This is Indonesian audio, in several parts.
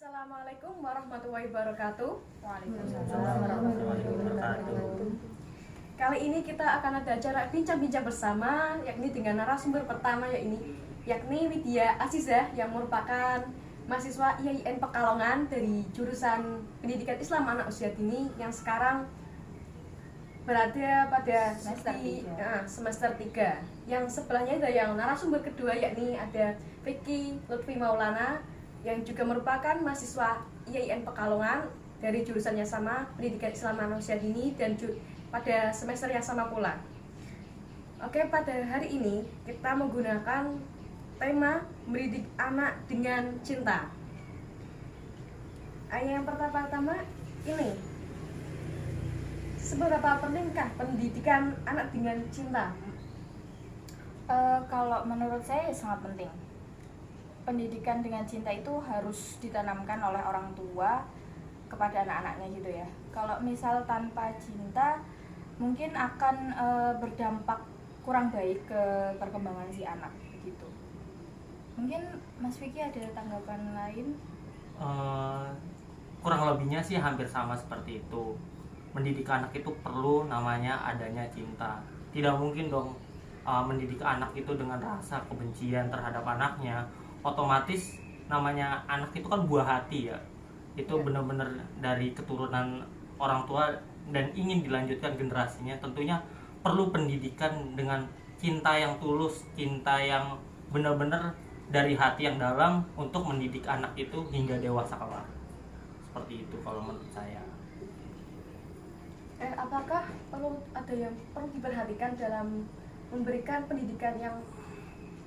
Assalamualaikum warahmatullahi wabarakatuh. Waalaikumsalam warahmatullahi wabarakatuh. Kali ini kita akan ada acara bincang-bincang bersama, yakni dengan narasumber pertama yakni Widya Azizah yang merupakan mahasiswa IAIN Pekalongan dari jurusan Pendidikan Islam Anak Usia Dini yang sekarang berada pada semester 3. Yang sebelahnya ada yang narasumber kedua, yakni ada Vicky Lutfi Maulana yang juga merupakan mahasiswa IAIN Pekalongan dari jurusan yang sama, Pendidikan Islam Anak Usia Dini, dan pada semester yang sama pula. Oke, pada hari ini kita menggunakan tema mendidik anak dengan cinta. Yang pertama ini, seberapa pentingkah pendidikan anak dengan cinta? Kalau menurut saya sangat penting. Pendidikan dengan cinta itu harus ditanamkan oleh orang tua kepada anak-anaknya gitu ya. Kalau misal tanpa cinta mungkin akan berdampak kurang baik ke perkembangan si anak gitu. Mungkin Mas Vicky ada tanggapan lain? Kurang lebihnya sih hampir sama seperti itu. Mendidik anak itu perlu namanya adanya cinta. Tidak mungkin dong mendidik anak itu dengan rasa kebencian terhadap anaknya. Otomatis namanya anak itu kan buah hati ya. Itu benar-benar dari keturunan orang tua dan ingin dilanjutkan generasinya. Tentunya perlu pendidikan dengan cinta yang tulus, cinta yang benar-benar dari hati yang dalam untuk mendidik anak itu hingga dewasa kelak. Seperti itu kalau menurut saya. Apakah ada yang perlu diperhatikan dalam memberikan pendidikan yang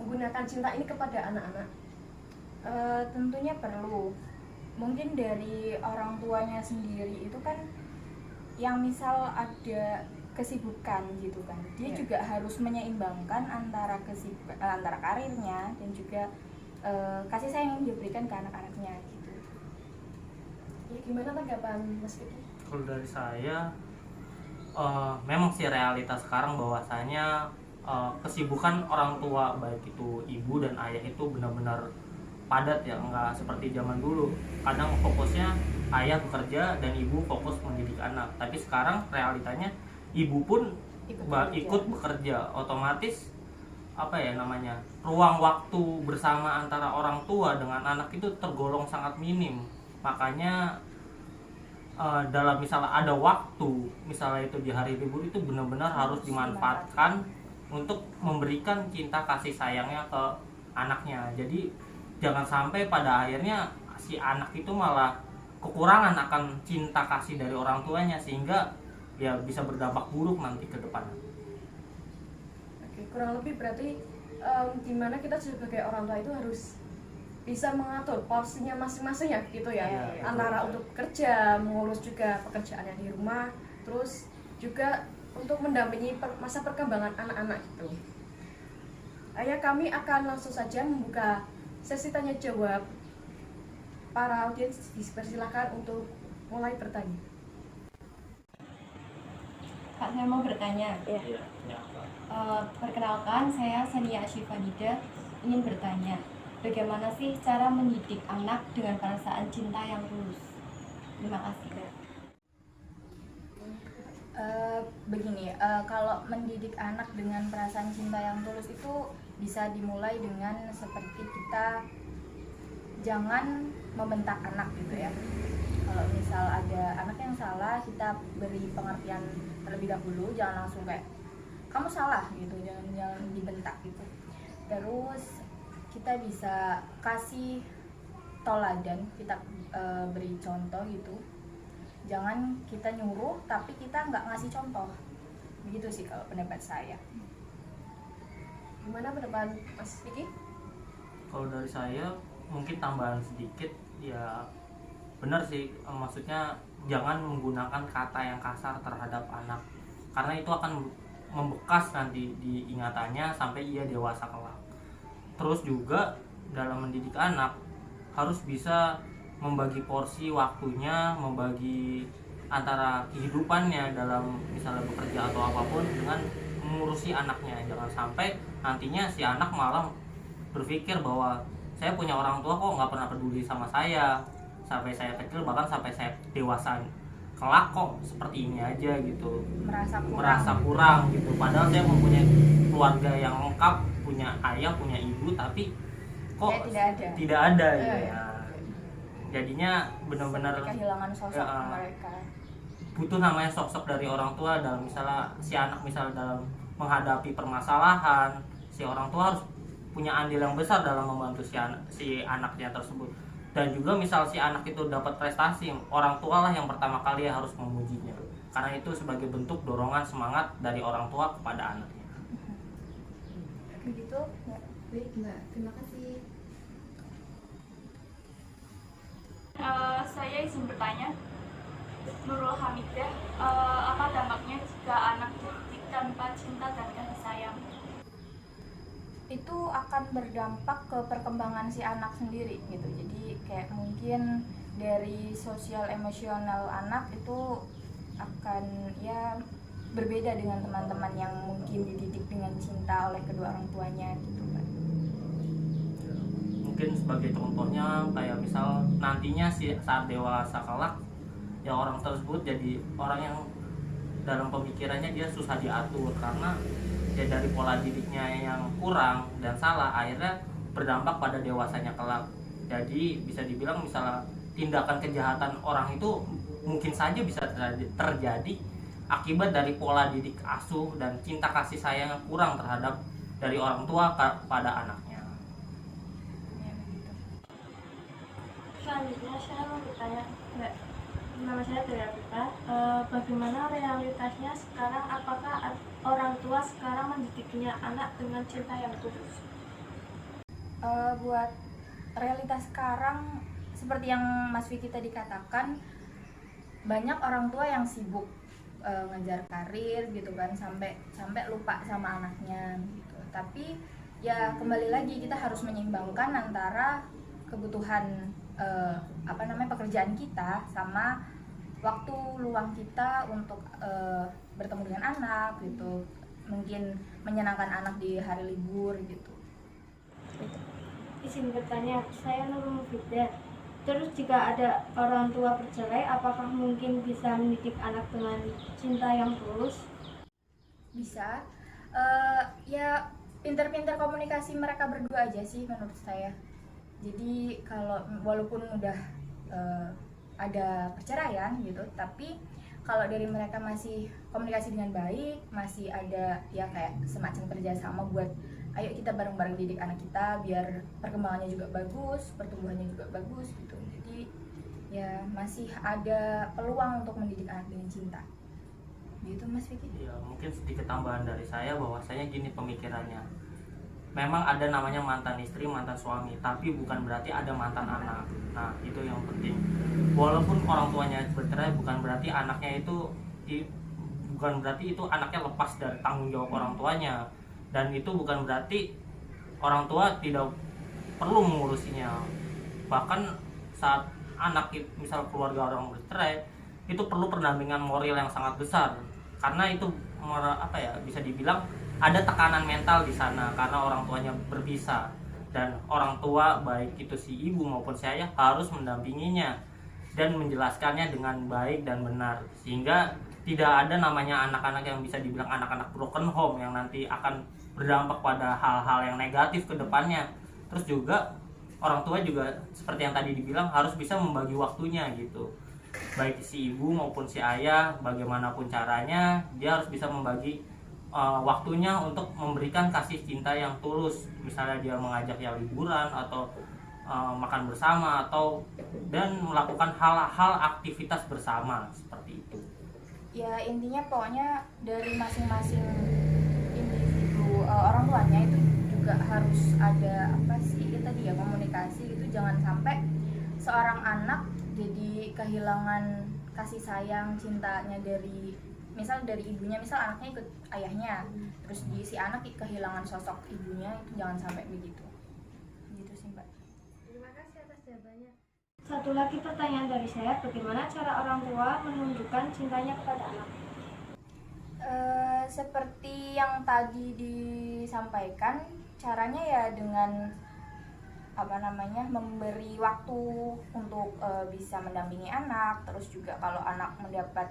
menggunakan cinta ini kepada anak-anak? Tentunya perlu. Mungkin dari orang tuanya sendiri itu kan yang misal ada kesibukan gitu kan, dia juga harus menyeimbangkan antara antara karirnya dan juga kasih sayang yang diberikan ke anak-anaknya gitu. Ya, gimana tanggapan Mas Vicky? Kalau dari saya memang sih realitas sekarang bahwasanya kesibukan orang tua baik itu ibu dan ayah itu benar-benar padat ya, enggak seperti zaman dulu. Kadang fokusnya ayah bekerja dan ibu fokus mendidik anak. Tapi sekarang realitanya ibu pun ikut bekerja. Otomatis ruang waktu bersama antara orang tua dengan anak itu tergolong sangat minim. Makanya dalam misalnya ada waktu, misalnya itu di hari libur, itu benar-benar harus dimanfaatkan untuk memberikan cinta kasih sayangnya ke anaknya. Jadi jangan sampai pada akhirnya si anak itu malah kekurangan akan cinta kasih dari orang tuanya, sehingga ya bisa berdampak buruk nanti ke depan. Oke, kurang lebih berarti gimana kita sebagai orang tua itu harus bisa mengatur porsinya masing-masing ya gitu ya, antara untuk kerja, mengurus juga pekerjaannya di rumah, terus juga untuk mendampingi masa perkembangan anak-anak gitu. Kami akan langsung saja membuka sesi tanya jawab. Para audiens dipersilakan untuk mulai bertanya. Kak, saya mau bertanya. Perkenalkan, saya Sania Asyifanida, ingin bertanya, bagaimana sih cara mendidik anak dengan perasaan cinta yang tulus? Terima kasih. Begini, kalau mendidik anak dengan perasaan cinta yang tulus itu bisa dimulai dengan seperti kita jangan membentak anak gitu ya. Kalau misal ada anak yang salah, kita beri pengertian terlebih dahulu, jangan langsung kayak kamu salah gitu, jangan dibentak gitu. Terus kita bisa kasih toladan, kita beri contoh gitu. Jangan kita nyuruh tapi kita nggak ngasih contoh. Begitu sih kalau pendapat saya. Gimana pendapat Mas Vicky? Kalau dari saya mungkin tambahan sedikit ya, benar sih, maksudnya jangan menggunakan kata yang kasar terhadap anak, karena itu akan membekas nanti di ingatannya sampai ia dewasa kelak. Terus juga dalam mendidik anak harus bisa membagi porsi waktunya, membagi antara kehidupannya dalam misalnya bekerja atau apapun dengan mengurusi anaknya. Jangan sampai nantinya si anak malah berpikir bahwa saya punya orang tua kok nggak pernah peduli sama saya. sampai saya kecil, bahkan sampai saya dewasa kelak kok seperti ini aja gitu, merasa kurang gitu. Padahal saya mempunyai keluarga yang lengkap, punya ayah, punya ibu, tapi kok tidak ada ya. Jadinya benar-benar kehilangan sosok mereka. Butuh namanya sosok dari orang tua dalam misalnya si anak dalam menghadapi permasalahan, si orang tua harus punya andil yang besar dalam membantu si anaknya tersebut. Dan juga misal si anak itu dapat prestasi, orang tua lah yang pertama kali harus memujinya, karena itu sebagai bentuk dorongan semangat dari orang tua kepada anaknya. Begitu ya. Baik Mbak, terima kasih. Saya izin bertanya, Nurul Hamidah, apa dampaknya jika anak dididik tanpa cinta dan kasih sayang? Itu akan berdampak ke perkembangan si anak sendiri gitu. Jadi kayak mungkin dari sosial emosional anak itu akan ya berbeda dengan teman-teman yang mungkin dididik dengan cinta oleh kedua orang tuanya gitu kan. Mungkin sebagai contohnya kayak misal nantinya saat dewasa kelak ya orang tersebut jadi orang yang dalam pemikirannya dia susah diatur, karena ya dari pola didiknya yang kurang dan salah, akhirnya berdampak pada dewasanya kelak. Jadi bisa dibilang misalnya tindakan kejahatan orang itu mungkin saja bisa terjadi akibat dari pola didik asuh dan cinta kasih sayang yang kurang terhadap dari orang tua pada anaknya. Selanjutnya saya mau bertanya, Mbak, nama saya Deravita, bagaimana realitasnya sekarang? Apakah orang tua sekarang mendidiknya anak dengan cinta yang tulus? Buat realitas sekarang seperti yang Mas Vicky tadi katakan, banyak orang tua yang sibuk ngejar karir gitu kan, sampai lupa sama anaknya gitu. Tapi ya kembali lagi kita harus menyeimbangkan antara kebutuhan pekerjaan kita sama waktu luang kita untuk bertemu dengan anak gitu, mungkin menyenangkan anak di hari libur gitu. Izin bertanya, saya Nurul Mufidah. Terus jika ada orang tua bercerai, apakah mungkin bisa mendidik anak dengan cinta yang tulus? Bisa, ya pinter-pinter komunikasi mereka berdua aja sih menurut saya. Jadi kalau walaupun udah ada perceraian gitu, tapi kalau dari mereka masih komunikasi dengan baik, masih ada ya kayak semacam kerjasama buat ayo kita bareng-bareng didik anak kita biar perkembangannya juga bagus, pertumbuhannya juga bagus gitu. Jadi ya masih ada peluang untuk mendidik anak dengan cinta. Gitu Mas Vicky. Ya, mungkin sedikit tambahan dari saya bahwasanya gini pemikirannya. Memang ada namanya mantan istri, mantan suami, tapi bukan berarti ada mantan anak. Nah, itu yang penting. Walaupun orang tuanya bercerai, bukan berarti anaknya itu anaknya lepas dari tanggung jawab orang tuanya. Dan itu bukan berarti orang tua tidak perlu mengurusinya. Bahkan saat anak misal keluarga orang bercerai, itu perlu pendampingan moral yang sangat besar. Karena itu bisa dibilang ada tekanan mental di sana karena orang tuanya berpisah, dan orang tua baik itu si ibu maupun si ayah harus mendampinginya dan menjelaskannya dengan baik dan benar, sehingga tidak ada namanya anak-anak yang bisa dibilang anak-anak broken home yang nanti akan berdampak pada hal-hal yang negatif ke depannya. Terus juga orang tua juga seperti yang tadi dibilang harus bisa membagi waktunya gitu, baik si ibu maupun si ayah, bagaimanapun caranya dia harus bisa membagi waktunya untuk memberikan kasih cinta yang tulus. Misalnya dia mengajak ya liburan atau makan bersama dan melakukan hal-hal aktivitas bersama seperti itu. Ya intinya pokoknya dari masing-masing individu orang tuanya itu juga harus ada komunikasi gitu. Jangan sampai seorang anak jadi kehilangan kasih sayang cintanya dari ibunya, misal anaknya ikut ayahnya, terus si anak kehilangan sosok ibunya, itu jangan sampai begitu. Gitu sih Mbak. Terima kasih atas jawabannya. Satu lagi pertanyaan dari saya, bagaimana cara orang tua menunjukkan cintanya kepada anak? Seperti yang tadi disampaikan, caranya ya dengan memberi waktu untuk bisa mendampingi anak. Terus juga kalau anak mendapat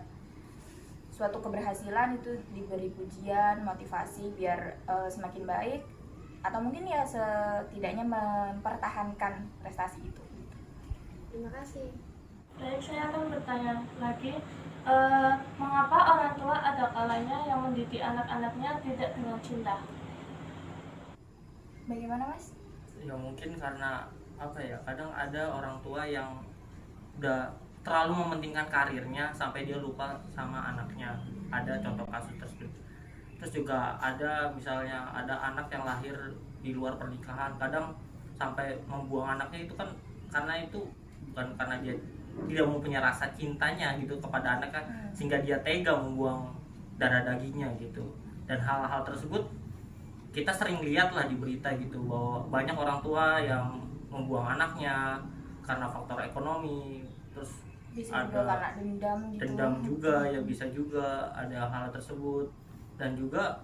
suatu keberhasilan itu diberi pujian, motivasi biar semakin baik, atau mungkin ya setidaknya mempertahankan prestasi itu. Terima kasih. Baik, saya akan bertanya lagi, mengapa orang tua ada kalanya yang mendidik anak-anaknya tidak dengan cinta? Bagaimana, Mas? Ya mungkin karena apa ya, kadang ada orang tua yang udah terlalu mementingkan karirnya sampai dia lupa sama anaknya. Ada contoh kasus tersebut. Terus juga ada misalnya ada anak yang lahir di luar pernikahan, kadang sampai membuang anaknya itu kan karena itu bukan karena dia tidak mempunyai rasa cintanya gitu kepada anak kan, sehingga dia tega membuang darah dagingnya gitu. Dan hal-hal tersebut kita sering lihat lah di berita gitu, bahwa banyak orang tua yang membuang anaknya karena faktor ekonomi, terus Bisa ada juga karena dendam gitu. dendam juga, ya bisa juga ada hal tersebut. Dan juga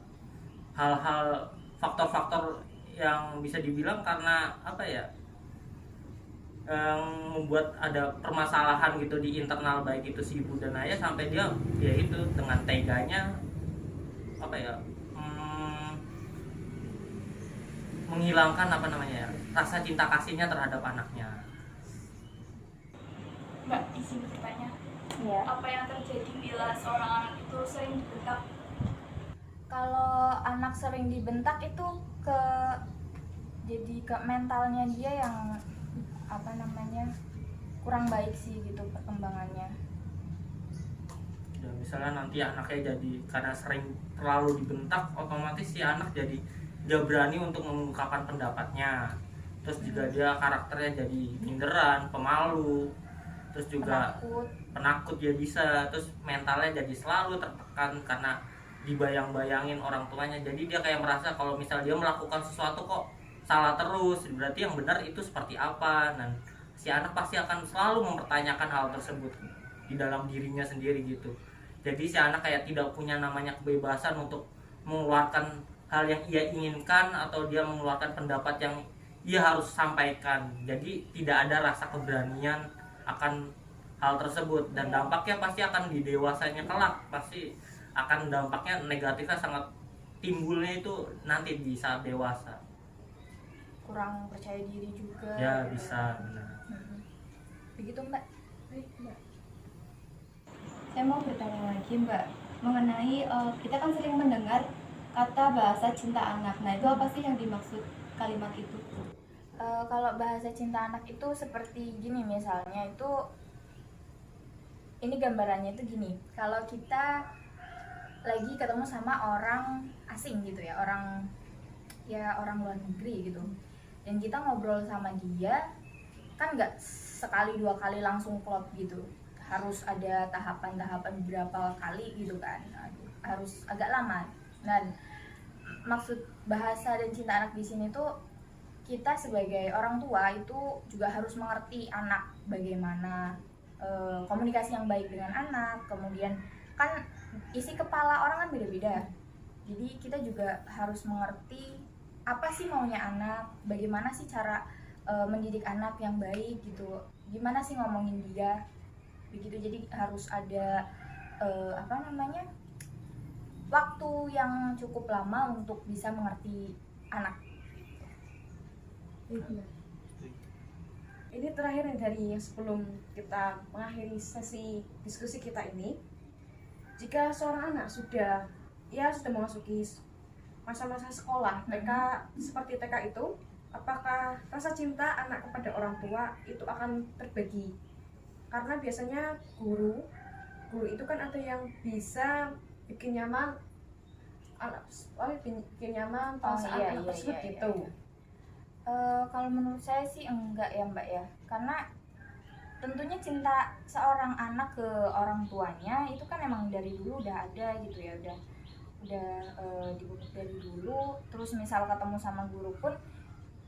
hal-hal faktor-faktor yang bisa dibilang karena apa ya, yang membuat ada permasalahan gitu di internal baik itu si ibu dan ayah, sampai dia ya itu dengan teganya apa ya, menghilangkan rasa cinta kasihnya terhadap anaknya. Mbak, izin bertanya, Ya. apa yang terjadi bila seorang anak itu sering dibentak? Kalau anak sering dibentak itu jadi ke mentalnya dia yang kurang baik sih gitu perkembangannya. Dan misalnya nanti anaknya jadi karena sering terlalu dibentak, otomatis si anak jadi gak berani untuk mengungkapkan pendapatnya. Terus juga dia karakternya jadi minderan, pemalu, terus juga penakut dia bisa, terus mentalnya jadi selalu tertekan karena dibayang-bayangin orang tuanya. Jadi dia kayak merasa kalau misal dia melakukan sesuatu kok salah terus, berarti yang benar itu seperti apa. Dan si anak pasti akan selalu mempertanyakan hal tersebut di dalam dirinya sendiri gitu. Jadi si anak kayak tidak punya namanya kebebasan untuk mengeluarkan hal yang ia inginkan, atau dia mengeluarkan pendapat yang ia harus sampaikan. Jadi tidak ada rasa keberanian akan hal tersebut, dan dampaknya pasti akan di dewasanya kelak, pasti akan dampaknya negatifnya sangat timbulnya itu nanti di saat dewasa. Kurang percaya diri juga. Ya gitu. bisa, benar. Begitu, Mbak. Saya mau bertanya lagi Mbak, mengenai kita kan sering mendengar kata bahasa cinta anak. Nah itu apa sih yang dimaksud kalimat itu? Kalau bahasa cinta anak itu seperti gini, misalnya itu, ini gambarannya itu gini, kalau kita lagi ketemu sama orang asing gitu ya, orang luar negeri gitu, dan kita ngobrol sama dia, kan nggak sekali dua kali langsung klop gitu, harus ada tahapan-tahapan beberapa kali gitu kan, harus agak lama. Dan maksud bahasa dan cinta anak di sini tuh, kita sebagai orang tua itu juga harus mengerti anak bagaimana komunikasi yang baik dengan anak. Kemudian kan isi kepala orang kan beda-beda, jadi kita juga harus mengerti apa sih maunya anak, bagaimana sih cara mendidik anak yang baik gitu, gimana sih ngomongin dia begitu. Jadi harus ada waktu yang cukup lama untuk bisa mengerti anak. Ini terakhir nih dari sebelum kita mengakhiri sesi diskusi kita ini. Jika seorang anak sudah memasuki masa-masa sekolah TK, seperti TK itu, apakah rasa cinta anak kepada orang tua itu akan terbagi? Karena biasanya guru itu kan ada yang bisa bikin nyaman perasaan anak tersebut gitu. Kalau menurut saya sih enggak ya Mbak ya, karena tentunya cinta seorang anak ke orang tuanya itu kan emang dari dulu udah ada gitu ya, udah dipupuk dari dulu. Terus misal ketemu sama guru pun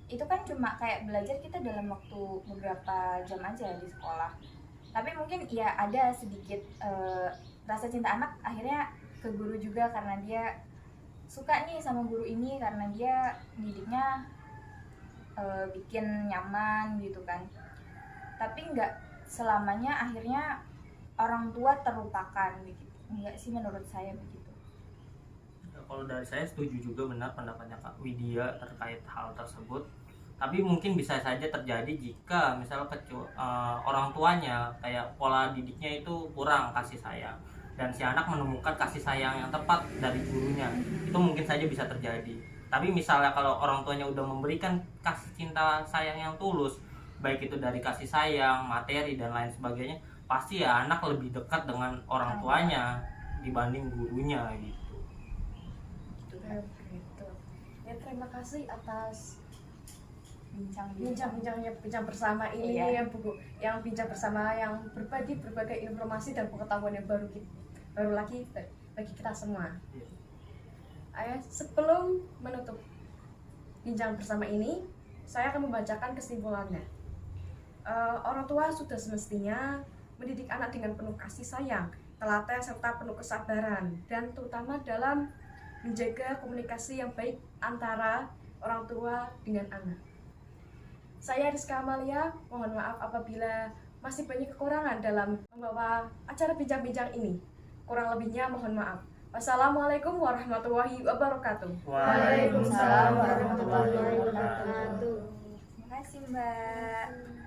itu kan cuma kayak belajar kita dalam waktu beberapa jam aja di sekolah, tapi mungkin ya ada sedikit rasa cinta anak akhirnya ke guru juga, karena dia suka nih sama guru ini, karena dia didiknya bikin nyaman gitu kan. Tapi nggak selamanya akhirnya orang tua terlupakan begitu. Enggak sih, menurut saya begitu. Ya, kalau dari saya setuju juga benar pendapatnya Kak Widya terkait hal tersebut. Tapi mungkin bisa saja terjadi jika misalnya orang tuanya kayak pola didiknya itu kurang kasih sayang dan si anak menemukan kasih sayang yang tepat dari gurunya, itu mungkin saja bisa terjadi. Tapi misalnya kalau orang tuanya udah memberikan kasih cinta sayang yang tulus, baik itu dari kasih sayang, materi dan lain sebagainya, pasti ya anak lebih dekat dengan orang tuanya dibanding gurunya gitu. Gitu. Ya, terima kasih atas Bincang-bincang. bincang bersama ini Iya. yang bincang bersama yang berbagi berbagai informasi dan pengetahuan yang baru lagi bagi kita semua. Iya. Ayo, sebelum menutup bincang bersama ini, saya akan membacakan kesimpulannya. Orang tua sudah semestinya mendidik anak dengan penuh kasih sayang, telaten serta penuh kesabaran, dan terutama dalam menjaga komunikasi yang baik antara orang tua dengan anak. Saya Rizka Amalia, mohon maaf apabila masih banyak kekurangan dalam membawa acara bincang-bincang ini. Kurang lebihnya mohon maaf. Wassalamualaikum warahmatullahi wabarakatuh. Waalaikumsalam warahmatullahi wabarakatuh. Terima kasih, Mbak.